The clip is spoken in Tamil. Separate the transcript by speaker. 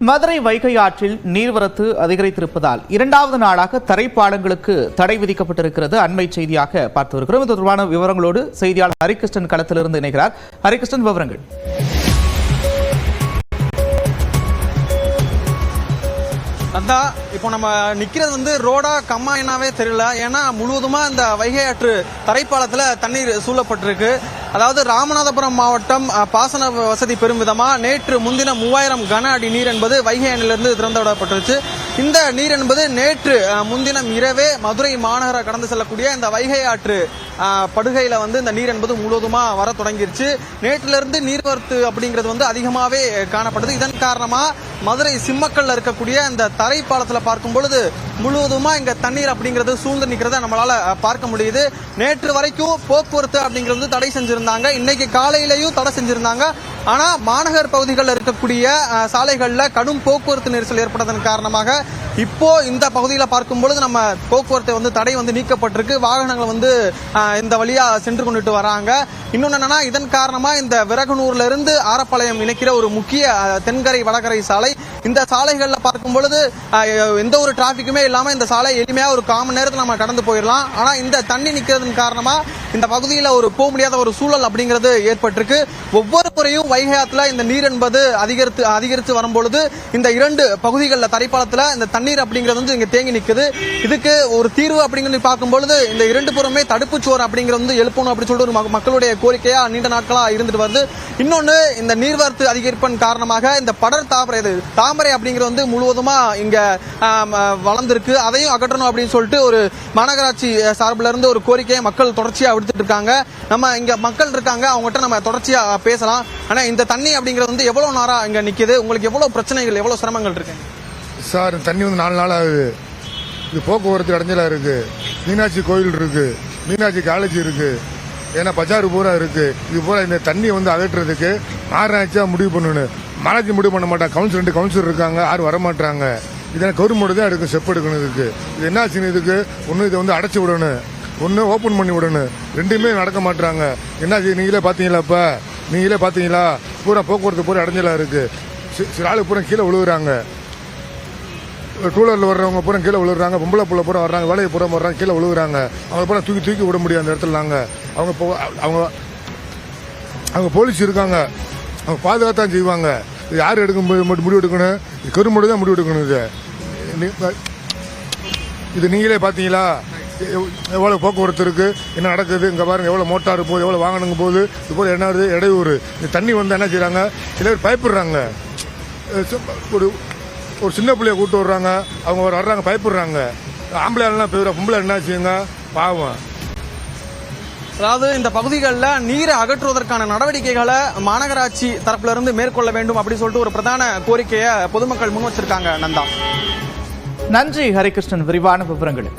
Speaker 1: மதுரை வைகை ஆற்றில் நீர்வரத்து அதிகரித்திருப்பதால் இரண்டாவது நாளாக தரைப்பாலங்களுக்கு தடை விதிக்கப்பட்டிருக்கிறது. அண்மை செய்தியாக பார்த்து வருகிறோம். இது தொடர்பான விவரங்களோடு செய்தியாளர் ஹரிகிருஷ்ணன் களத்திலிருந்து இணைகிறார். ஹரிகிருஷ்ணன், விவரங்கள்.
Speaker 2: அதான் இப்போ நம்ம நிக்கிறது ரோடா கம்மாயினாவே தெரியல. ஏன்னா முழுவதுமா இந்த வைகை ஆற்று தரைப்பாலத்துல தண்ணீர் சூழப்பட்டிருக்கு. அதாவது ராமநாதபுரம் மாவட்டம் பாசன வசதி பெறும் விதமா நேற்று முன்தினம் 3000 கன அடி நீர் என்பது வைகை அணையிலிருந்து திறந்து விடப்பட்டுருச்சு. இந்த நீர் என்பது நேற்று முன்தினம் இரவே மதுரை மாநகர கடந்து செல்லக்கூடிய இந்த வைகை ஆற்று படுகையில இந்த நீர் என்பது முழுவதுமா வர தொடங்கிருச்சு. நேற்றிலிருந்து நீர்வரத்து அப்படிங்கிறது அதிகமாவே காணப்பட்டது. இதன் காரணமா மதுரை சிம்மக்கல்ல இருக்கக்கூடிய இந்த தரைப்பாலத்துல பார்க்கும் பொழுது முழுவதுமா இங்க தண்ணீர் அப்படிங்கிறது சூழ்ந்து நிக்கிறத நம்மளால பார்க்க முடியுது. நேற்று வரைக்கும் போக்குவரத்து அப்படிங்கிறது தடை செஞ்சிருந்தாங்க. இன்னைக்கு காலையிலையும் தடை செஞ்சிருந்தாங்க. ஆனா மாநகர் பகுதிகளில் இருக்கக்கூடிய சாலைகள்ல கடும் போக்குவரத்து நெரிசல் ஏற்பட்டதன் காரணமாக இப்போ இந்த பகுதியில் பார்க்கும் பொழுது நம்ம போக்குவரத்து தடை நீக்கப்பட்டிருக்கு. வாகனங்கள் இந்த வழியா சென்று கொண்டுட்டு வராங்க. இன்னொன்னு என்னன்னா, இதன் காரணமா இந்த விறகுனூர்ல இருந்து ஆரப்பாளையம் இணைக்கிற ஒரு முக்கிய தென்கரை வடகரை சாலை, இந்த சாலைகள்ல பார்க்கும் பொழுது எந்த ஒரு டிராபிக்குமே இல்லாம இந்த சாலை எளிமையா ஒரு 1/4 மணி நேரத்தில் நம்ம கடந்து போயிடலாம். ஆனா இந்த தண்ணி நிக்கிறதன் காரணமா இந்த பகுதியில் போக முடியாத ஒரு சூழல் அப்படிங்கிறது ஏற்பட்டிருக்கு. ஒவ்வொரு முறையும் வைகை ஆற்றுல இந்த நீர் என்பது அதிகரித்து வரும்பொழுது இந்த 2 பகுதிகளில் தரைப்பாலத்துல இந்த தண்ணீர் அப்படிங்கிறது இங்க தேங்கி நிக்குது. இதுக்கு ஒரு தீர்வு அப்படிங்கிறது பார்க்கும்பொழுது இந்த 2 புறமே தடுப்புச்சுவர் அப்படிங்கிறது எழுப்பணும் அப்படின்னு சொல்லிட்டு ஒரு மக்களுடைய கோரிக்கையா நீண்ட நாட்களா இருந்துட்டு வருது. இன்னொன்னு, இந்த நீர்வரத்து அதிகரிப்பின் காரணமாக இந்த படர் தாமரை அப்படிங்கிறது முழுவதுமா இங்க வளர்ந்திருக்கு. அதையும் அகற்றணும் அப்படின்னு சொல்லிட்டு ஒரு மாநகராட்சி சார்பில் இருந்து ஒரு கோரிக்கையை மக்கள் தொடர்ச்சியா விடுத்துட்டு இருக்காங்க. நம்ம இங்க மக்கள் இருக்காங்க, அவங்ககிட்ட நம்ம தொடர்ச்சியா பேசலாம். ஆனா இந்த தண்ணி அப்படிங்கிறது எவ்வளவு நேரம் இங்க நிக்குது? உங்களுக்கு எவ்வளவு பிரச்சனைகள், எவ்வளவு சிரமங்கள் இருக்கு
Speaker 3: சார்? தண்ணி 4 நாள் ஆகுது. இது போக்குவரத்து இடைஞ்சலா இருக்கு. மீனாட்சி கோயில் இருக்கு, மீனாட்சி காலேஜ் இருக்கு, ஏன்னா பஜார் பூரா இருக்கு. இது பூரா இந்த தண்ணி அகற்றுறதுக்கு மாநகராட்சியா முடிவு பண்ணணும். மாநகராட்சி முடிவு பண்ண மாட்டாங்க. 2 கவுன்சிலர் இருக்காங்க, யாரும் வரமாட்டாங்க. இதெல்லாம் கவர்மெண்ட் தான் எடுக்கும், ஸ்டெப் எடுக்கணும். இது என்ன ஆச்சுன்னு இதுக்கு ஒன்று இதை அடைச்சி விடணும், ஒன்று ஓப்பன் பண்ணி விடணும். ரெண்டுமே நடக்க மாட்டாங்க. என்னாச்சு நீங்களே பார்த்தீங்களா? இப்போ நீங்களே பார்த்தீங்களா? பூரா போக்குவரத்து பூரா இடைஞ்சலா இருக்கு. சில ஆளு பூரா கீழே விழுகுறாங்க. டூலரில் வர்றவங்க பூரா கீழே விழுகுறாங்க. பொம்பளை புள்ள பூரா வர்றாங்க, வேலையை பூரா வர்றாங்க, கீழே விழுகுறாங்க. அவங்க பூரா தூக்கி விட முடியாது அந்த இடத்துல. நாங்கள் அவங்க போலீஸ் இருக்காங்க, அவங்க பாதுகாத்தான் செய்வாங்க. இது யார் முடிவு எடுக்கணும்? கருமோடு தான் முடிவு எடுக்கணும். இது நீங்களே பார்த்தீங்களா எவ்வளோ போக்குவரத்து இருக்கு, என்ன நடக்குது? இங்கே பாருங்க, எவ்வளோ மோட்டார் போகுது, எவ்வளோ வாகனங்க போகுது. இது போல என்ன இடையூறு. இந்த தண்ணி என்ன செய்யறாங்க? சில பேர் பயப்படுறாங்க. ஒரு சின்ன பிள்ளைய கூப்பிட்டு வர்றாங்க, அவங்க வர்றாங்க, பயப்படுறாங்க. ஆம்பளை எல்லாம் போயிடுறா, பொம்பளை என்ன செய்யுங்க பாவம்.
Speaker 2: அதாவது இந்த பகுதிகளில் நீரை அகற்றுவதற்கான நடவடிக்கைகளை மாநகராட்சி தரப்புல இருந்து மேற்கொள்ள வேண்டும் அப்படின்னு சொல்லிட்டு ஒரு பிரதான கோரிக்கையை பொதுமக்கள் முன் வச்சிருக்காங்க. நந்தா,
Speaker 1: நன்றி ஹரிகிருஷ்ணன், விரிவான விவரங்களுக்கு.